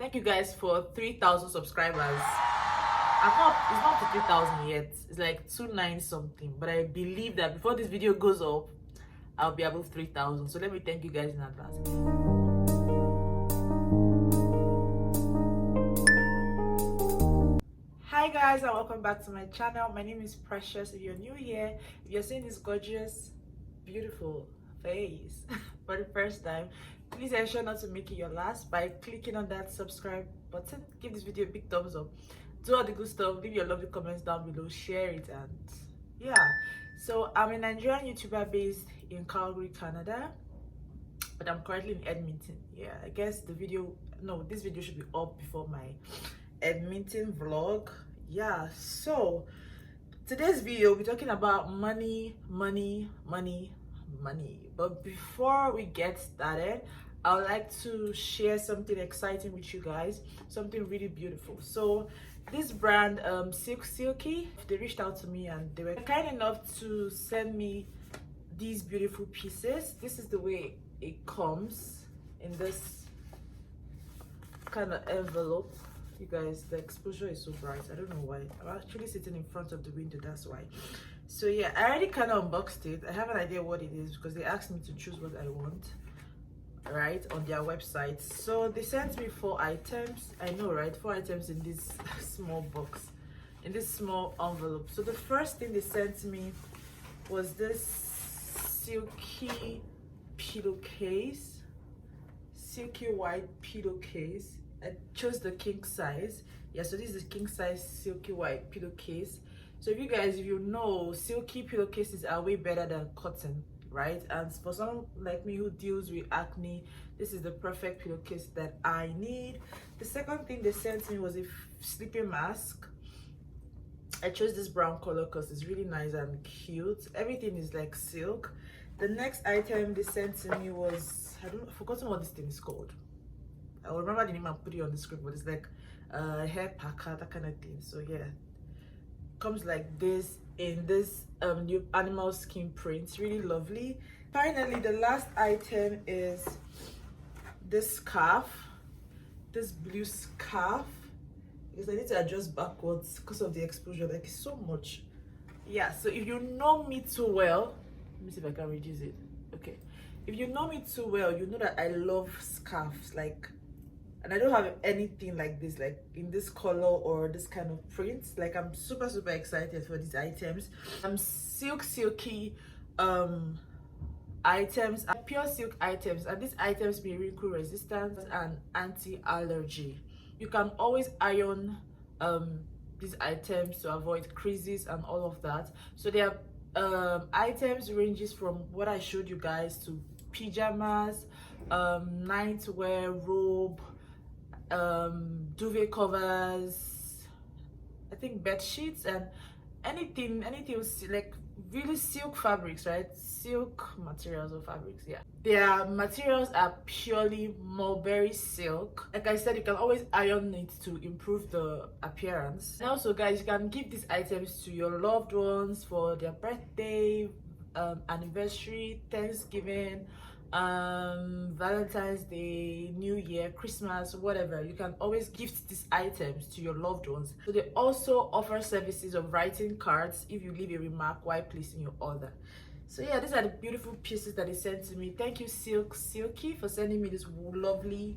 Thank you guys for 3,000 subscribers. It's not to 3,000 yet. It's like 29 something. But I believe that before this video goes up, I'll be above 3,000. So let me thank you guys in advance. Hi guys, and welcome back to my channel. My name is Precious. If you're new here, if you're seeing this gorgeous, beautiful face for the first time, please ensure not to make it your last by clicking on that subscribe button. Give this video a big thumbs up, do all the good stuff, leave your lovely comments down below, share it, and yeah. So I'm a Nigerian YouTuber based in Calgary, Canada, but I'm currently in Edmonton. Yeah, I guess this video should be up before my Edmonton vlog. Yeah, so today's video we're talking about money. But before we get started, I would like to share something exciting with you guys, something really beautiful. So this brand, SilkSilky, they reached out to me and they were kind enough to send me these beautiful pieces. This is the way it comes in this kind of envelope. You guys, the exposure is so bright. I don't know why. I'm actually sitting in front of the window, that's why. So yeah, I already kind of unboxed it. I have an idea what it is because they asked me to choose what I want, right, on their website. So they sent me 4 items. I know, right? 4 items in this small box, in this small envelope. So the first thing they sent me was this silky pillowcase, silky white pillowcase. I chose the king size. Yeah, so this is the king size silky white pillowcase. So if you know, silky pillowcases are way better than cotton, right? And for someone like me who deals with acne, this is the perfect pillowcase that I need. The second thing they sent me was a sleeping mask. I chose this brown color because it's really nice and cute. Everything is like silk. The next item they sent to me was, I've forgotten what this thing is called. I'll remember the name and put it on the screen, but it's like hair packer, that kind of thing. So yeah, comes like this in this new animal skin print. It's really lovely. Finally, the last item is this scarf, this blue scarf, because I need to adjust backwards because of the exposure, like so much. Yeah, so if you know me too well, let me see if I can reduce it. Okay, if you know me too well, you know that I love scarves, like, and I don't have anything like this, like in this color or this kind of print. Like, I'm super excited for these items. SilkSilky items are pure silk items, and these items be wrinkle resistant and anti-allergy. You can always iron these items to avoid creases and all of that. So their items ranges from what I showed you guys to pajamas, nightwear, robe, duvet covers, I think bed sheets, and anything like really silk fabrics, right? Silk materials or fabrics. Yeah, their materials are purely mulberry silk. Like I said, you can always iron it to improve the appearance. And also guys, you can give these items to your loved ones for their birthday, anniversary, Thanksgiving, Valentine's Day, New Year, Christmas, whatever. You can always gift these items to your loved ones. So they also offer services of writing cards if you leave a remark while placing your order. So yeah, these are the beautiful pieces that they sent to me. Thank you SilkSilky for sending me these lovely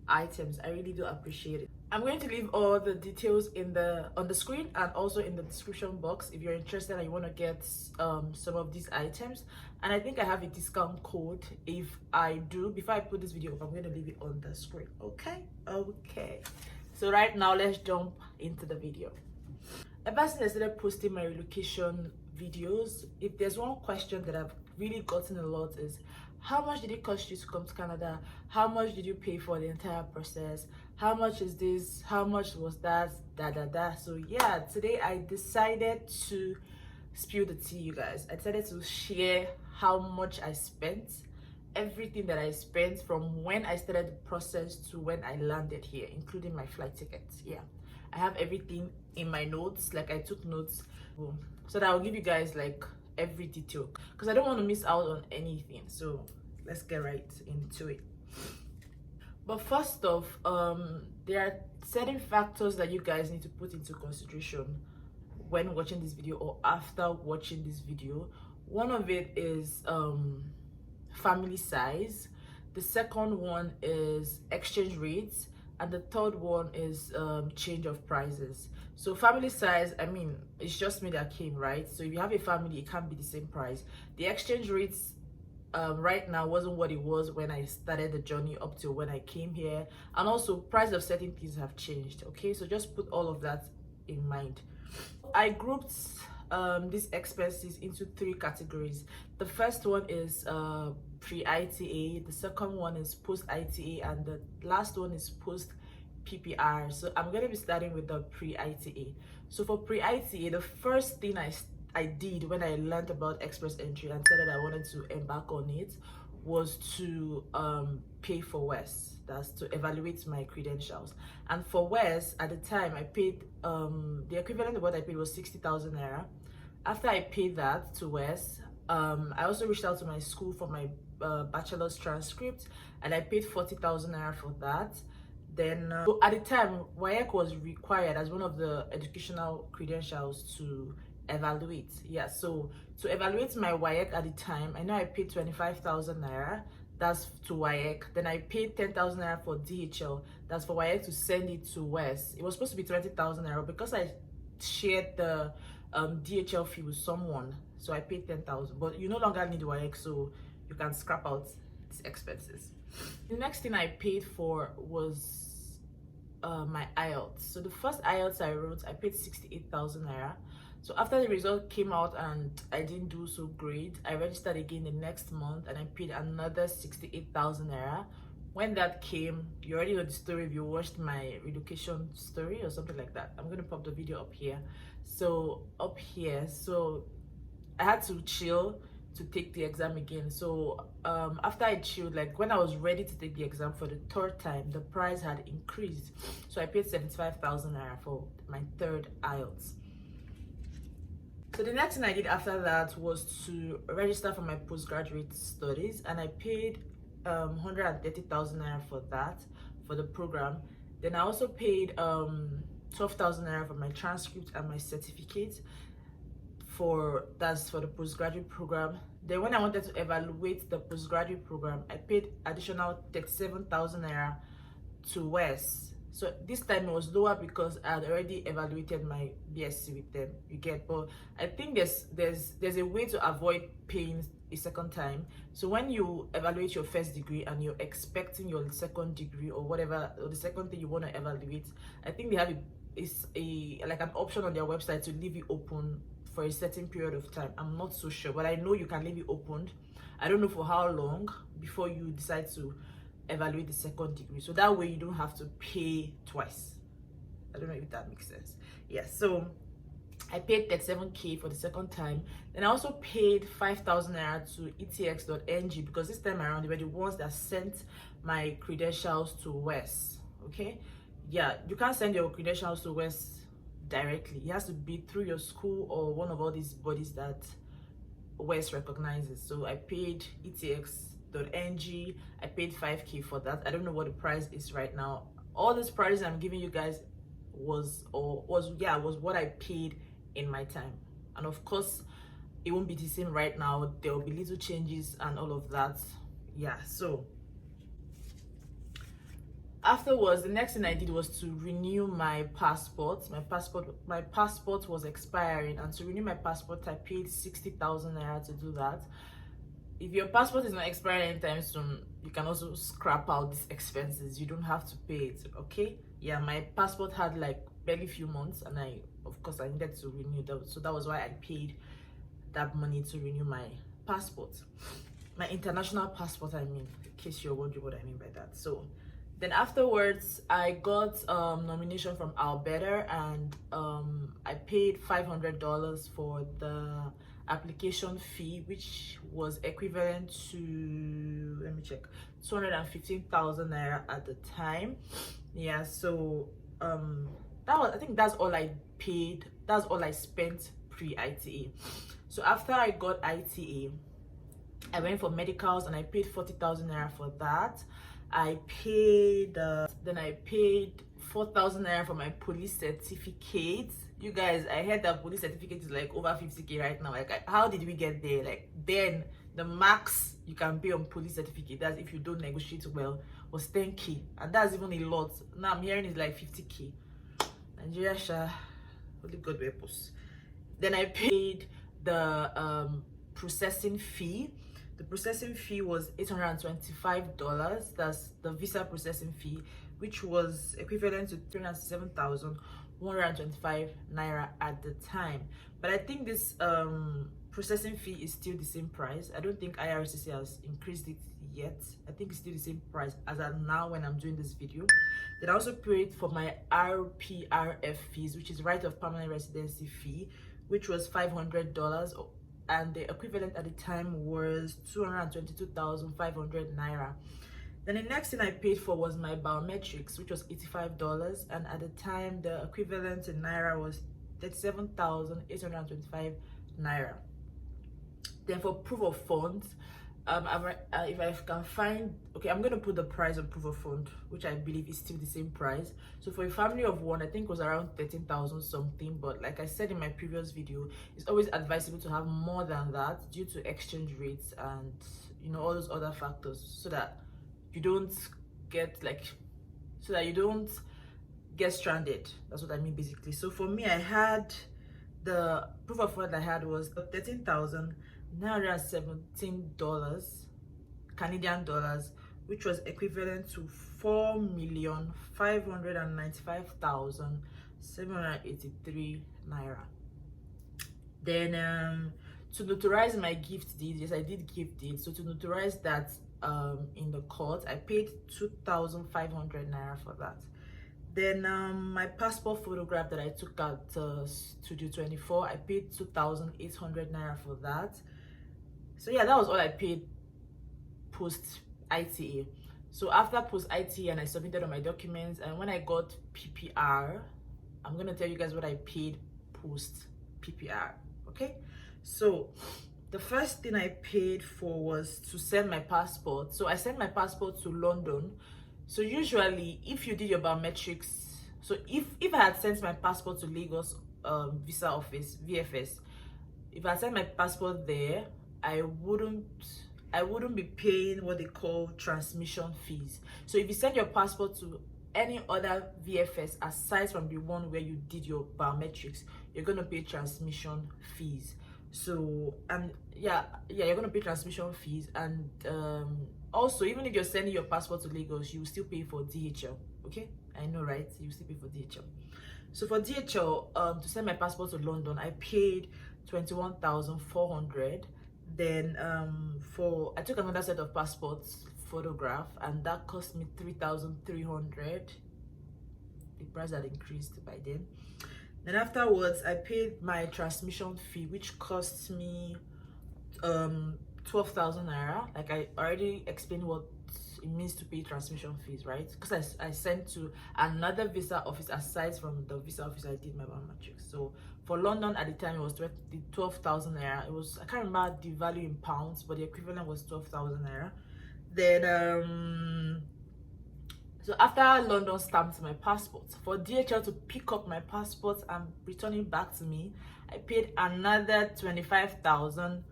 items. I really do appreciate it. I'm going to leave all the details on the screen and also in the description box if you're interested and you want to get some of these items. And I think I have a discount code. If I do, before I put this video up, I'm going to leave it on the screen. Okay, so right now let's jump into the video. Ever since I started posting my relocation videos, if there's one question that I've really gotten a lot is, how much did it cost you to come to Canada? How much did you pay for the entire process? How much is this? How much was that? So yeah, today I decided to spill the tea, you guys. I decided to share how much I spent, everything that I spent from when I started the process to when I landed here, including my flight tickets. Yeah, I have everything in my notes, like I took notes, so that I'll give you guys like every detail because I don't want to miss out on anything. So let's get right into it. But first off, there are certain factors that you guys need to put into consideration when watching this video or after watching this video. One of it is family size, the second one is exchange rates, and the third one is change of prices. So family size, I mean, it's just me that came, right? So if you have a family, it can't be the same price. The exchange rates right now wasn't what it was when I started the journey up to when I came here, and also price of certain things have changed. Okay, so just put all of that in mind. I grouped these expenses into 3 categories. The first one is pre-ITA, the second one is post-ITA, and the last one is post-PPR. So I'm going to be starting with the pre-ITA. So for pre-ITA, the first thing I did when I learned about express entry and said that I wanted to embark on it was to pay for WES. That's to evaluate my credentials. And for WES, at the time, I paid the equivalent of what I paid was 60,000 naira. After I paid that to WES, I also reached out to my school for my bachelor's transcript, and I paid 40,000 naira for that. Then at the time, WAEC was required as one of the educational credentials to evaluate. Yeah, so to evaluate my WAEC at the time, I know I paid 25,000 naira, that's to WAEC. Then I paid 10,000 naira for DHL, that's for WAEC to send it to WES. It was supposed to be 20,000 naira because I shared the DHL fee with someone, so I paid 10,000. But you no longer need WAEC, so you can scrap out these expenses. The next thing I paid for was my Ielts. So the first Ielts I wrote, I paid 68,000 naira. So after the result came out and I didn't do so great, I registered again the next month and I paid another 68,000 naira. When that came, you already know the story if you watched my relocation story or something like that. I'm going to pop the video up here. So up here, so I had to chill to take the exam again. So after I chilled, like when I was ready to take the exam for the 3rd time, the price had increased. So I paid 75,000 naira for my 3rd Ielts. So the next thing I did after that was to register for my postgraduate studies, and I paid 130,000 naira for that, for the program. Then I also paid 12,000 naira for my transcript and my certificate, that's for the postgraduate program. Then when I wanted to evaluate the postgraduate program, I paid additional 37,000 naira to WES. So this time it was lower because I had already evaluated my BSc with them, you get. But I think there's a way to avoid paying a second time. So when you evaluate your first degree and you're expecting your second degree or whatever, or the second thing you want to evaluate, I think they have like an option on their website to leave it open for a certain period of time. I'm not so sure, but I know you can leave it opened. I don't know for how long before you decide to evaluate the second degree, so that way you don't have to pay twice. I don't know if that makes sense. Yeah, so I paid 37k for the second time. Then I also paid 5,000 naira to etx.ng because this time around they were the ones that sent my credentials to WES. Okay, yeah, you can't send your credentials to WES directly. It has to be through your school or one of all these bodies that WES recognizes. So I paid etx.ng. I paid 5k for that. I don't know what the price is right now. All these prices I'm giving you guys was what I paid in my time, and of course it won't be the same right now. There will be little changes and all of that. Yeah, so afterwards, the next thing I did was to renew my passport. My passport was expiring, and to renew my passport I paid 60,000 naira to do that. If your passport is not expiring anytime soon, you can also scrap out these expenses. You don't have to pay it, okay? Yeah, my passport had like barely few months, and of course I needed to renew that, so that was why I paid that money to renew my passport, my international passport, I mean, in case you're wondering what I mean by that. So then afterwards I got nomination from Alberta, and I paid $500 for the application fee, which was equivalent to, let me check, 215,000 naira at the time. Yeah, so I think that's all I paid. That's all I spent pre-ITA. So after I got ITA, I went for medicals and I paid 40,000 naira for that. I paid then I paid 4,000 naira for my police certificate. You guys, I heard that police certificate is like over 50k right now. Like, how did we get there? Like, then the max you can pay on police certificate, that's if you don't negotiate well, was 10k, and that's even a lot. Now I'm hearing it's like 50k. Nigeria sha, only God will help us. Then I paid the processing fee. The processing fee was $825. That's the visa processing fee, which was equivalent to 307,125 naira at the time. But I think this processing fee is still the same price. I don't think IRCC has increased it yet. I think it's still the same price as of now when I'm doing this video. Then I also paid for my Rprf fees, which is right of permanent residency fee, which was $500, and the equivalent at the time was 222,500 naira. Then the next thing I paid for was my biometrics, which was $85, and at the time the equivalent in naira was 37,825 naira. Then for proof of funds, if I can find, okay, I'm gonna put the price of proof of fund, which I believe is still the same price. So for a family of one, I think it was around 13,000 something, but like I said in my previous video, it's always advisable to have more than that due to exchange rates and, you know, all those other factors, so that you don't get stranded. That's what I mean basically. So for me, I had the proof of fund I had was $13,917 Canadian dollars, which was equivalent to 4,595,783 naira. Then to notarize my gift deed, yes, I did gift deed. So to notarize that in the court, I paid 2,500 naira for that. Then my passport photograph that I took at Studio 24, I paid 2,800 naira for that. So yeah, that was all I paid post ITA. So after post ITA, and I submitted all my documents, and when I got PPR, I'm gonna tell you guys what I paid post PPR. Okay, so the first thing I paid for was to send my passport. So I sent my passport to London. So usually if you did your biometrics, so if I had sent my passport to Lagos visa office, VFS, if I had sent my passport there, I wouldn't be paying what they call transmission fees. So if you send your passport to any other VFS aside from the one where you did your biometrics, you're gonna pay transmission fees. So yeah, you're gonna pay transmission fees. And also, even if you're sending your passport to Lagos, you will still pay for DHL. Okay, I know, right? You still pay for DHL. So for DHL, to send my passport to London, I paid 21,400. Then I took another set of passports photograph, and that cost me 3,300. The price had increased by then. Then afterwards, I paid my transmission fee, which cost me 12,000 naira. Like I already explained what it means to pay transmission fees, right? Because I sent to another visa office aside from the visa office I did my biometrics. So for London at the time, it was 12,000 naira. It was, I can't remember the value in pounds, but the equivalent was 12,000 naira. Then so after London stamped my passport, for DHL to pick up my passport and return it back to me, I paid another 25,000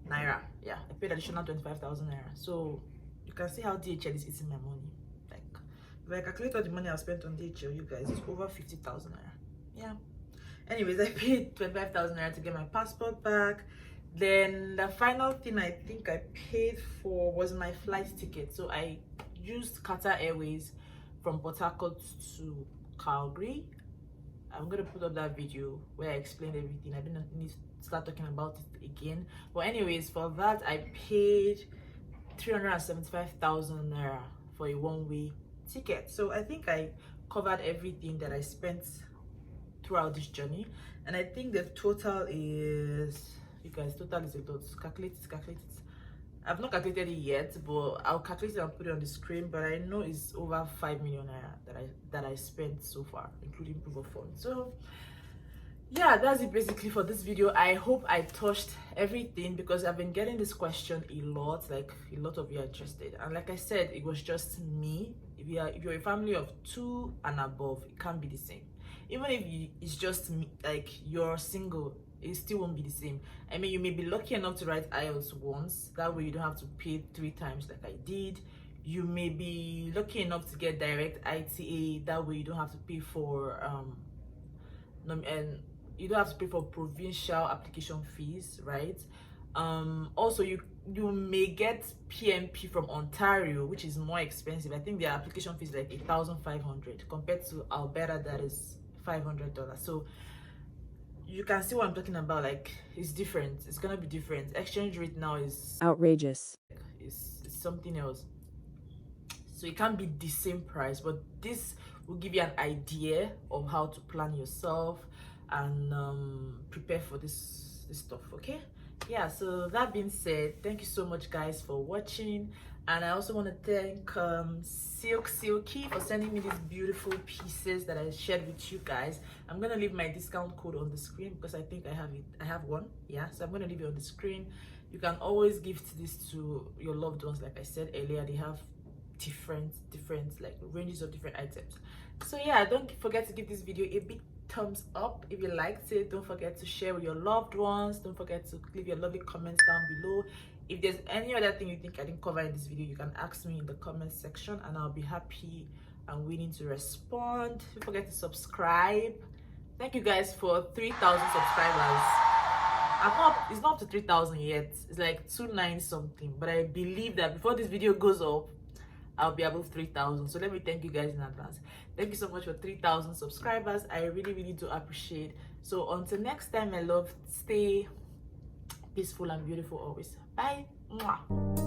naira. Yeah, I paid additional 25,000 naira. So you can see how DHL is eating my money. Like, if I calculate all the money I spent on DHL, you guys, it's over 50,000 naira. Yeah. Anyways, I paid 25,000 naira to get my passport back. Then the final thing I think I paid for was my flight ticket. So I used Qatar Airways from Port Harcourt to Calgary. I'm gonna put up that video where I explained everything. I didn't need to start talking about it again. But anyways, for that I paid 375,000 naira for a one-way ticket. So I think I covered everything that I spent throughout this journey, and I think the total is, you guys, total is a lot. Calculate it. I've not calculated it yet, but I'll calculate it and put it on the screen. But I know it's over 5 million naira that I spent so far, including proof of funds. So yeah, that's it basically for this video. I hope I touched everything, because I've been getting this question a lot. Like, a lot of you are interested, and like I said, it was just me. If you're a family of 2 and above, it can't be the same. Even if it's just me, like you're single, it still won't be the same. I mean, you may be lucky enough to write Ielts once, that way you don't have to pay 3 times like I did. You may be lucky enough to get direct ITA, that way you don't have to pay for and you don't have to pay for provincial application fees, right? Also, you may get PMP from Ontario, which is more expensive. I think their application fee is like 1,500 compared to Alberta, that is $500. So you can see what I'm talking about. Like, it's different. It's gonna be different. Exchange rate now is outrageous. It's something else. So it can't be the same price, but this will give you an idea of how to plan yourself and prepare for this stuff. Okay, yeah, so that being said, thank you so much guys for watching, and I also want to thank SilkSilky for sending me these beautiful pieces that I shared with you guys. I'm gonna leave my discount code on the screen because I think I have one. Yeah, so I'm gonna leave it on the screen. You can always gift this to your loved ones. Like I said earlier, they have different like ranges of different items. So yeah, don't forget to give this video a big thumbs up if you liked it. Don't forget to share with your loved ones. Don't forget to leave your lovely comments down below. If there's any other thing you think I didn't cover in this video, you can ask me in the comment section and I'll be happy and willing to respond. Don't forget to subscribe. Thank you guys for 3,000 subscribers. It's not up to 3,000 yet. It's like 29 something, but I believe that before this video goes up, I'll be above 3,000. So let me thank you guys in advance. Thank you so much for 3,000 subscribers. I really do appreciate. So until next time, my love, stay peaceful and beautiful always. Bye. Mwah.